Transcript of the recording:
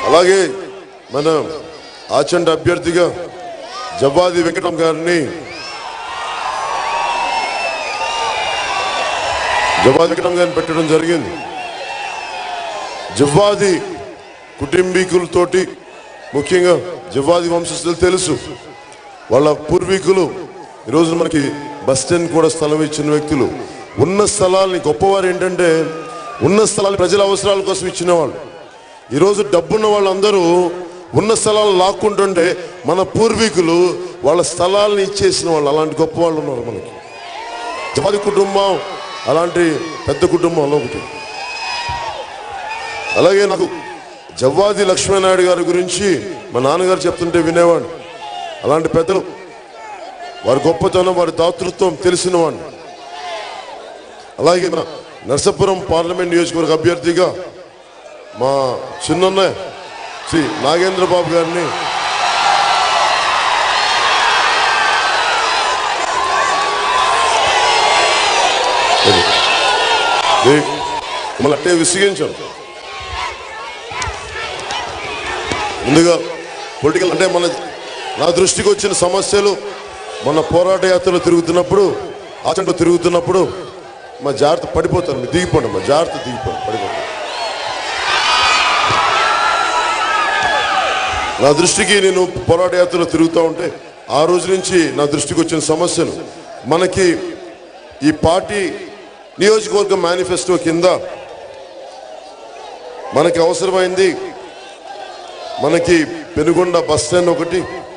అలాగే మన ఆచంట అభ్యర్థిగా జవ్వాది వెంకటం గారిని పెట్టడం జరిగింది. జవ్వాది కుటుంబీకులతోటి, ముఖ్యంగా జవ్వాది వంశస్థులు తెలుసు, వాళ్ళ పూర్వీకులు ఈరోజు మనకి బస్ స్టాండ్ కూడా స్థలం ఇచ్చిన వ్యక్తులు. ఉన్న స్థలాల్ని, గొప్పవారు ఏంటంటే ఉన్న స్థలాలు ప్రజల అవసరాల కోసం ఇచ్చిన వాళ్ళు. ఈరోజు డబ్బున్న వాళ్ళందరూ ఉన్న స్థలాలు లాక్కుంటుంటే మన పూర్వీకులు వాళ్ళ స్థలాలను ఇచ్చేసిన వాళ్ళు, అలాంటి గొప్ప వాళ్ళు ఉన్నారు మనకి. జవ్వాది కుటుంబం అలాంటి పెద్ద కుటుంబంలో ఒకటి. అలాగే నాకు జవ్వాది లక్ష్మీనాయుడు గారి గురించి మా నాన్నగారు చెప్తుంటే వినేవాడిని. అలాంటి పెద్దలు, వారి గొప్పతనం, వారి దాతృత్వం తెలిసిన వాడిని. అలాగే నర్సాపురం పార్లమెంట్ నియోజకవర్గ అభ్యర్థిగా మా చిన్న శ్రీ నాగేంద్ర బాబు గారిని మళ్ళీ అట్టే విసిగించాం. ముందుగా పొలిటికల్ అంటే నా దృష్టికి వచ్చిన సమస్యలు, మన పోరాట యాత్రలో తిరుగుతున్నప్పుడు, ఆచంటలో తిరుగుతున్నప్పుడు మా జాగ్రత్త పడిపోతాను, మీరు దిగిపోండి, మా జాగ్రత్త దిగిపోండి, పడిపోతాను. నా దృష్టికి నేను పోరాట యాత్రలో తిరుగుతూ ఉంటే ఆ రోజు నుంచి నా దృష్టికి వచ్చిన సమస్యలు, మనకి ఈ పార్టీ నియోజకవర్గ మేనిఫెస్టో కింద మనకి అవసరమైంది, మనకి పెనుగొండ బస్ స్టాండ్ ఒకటి,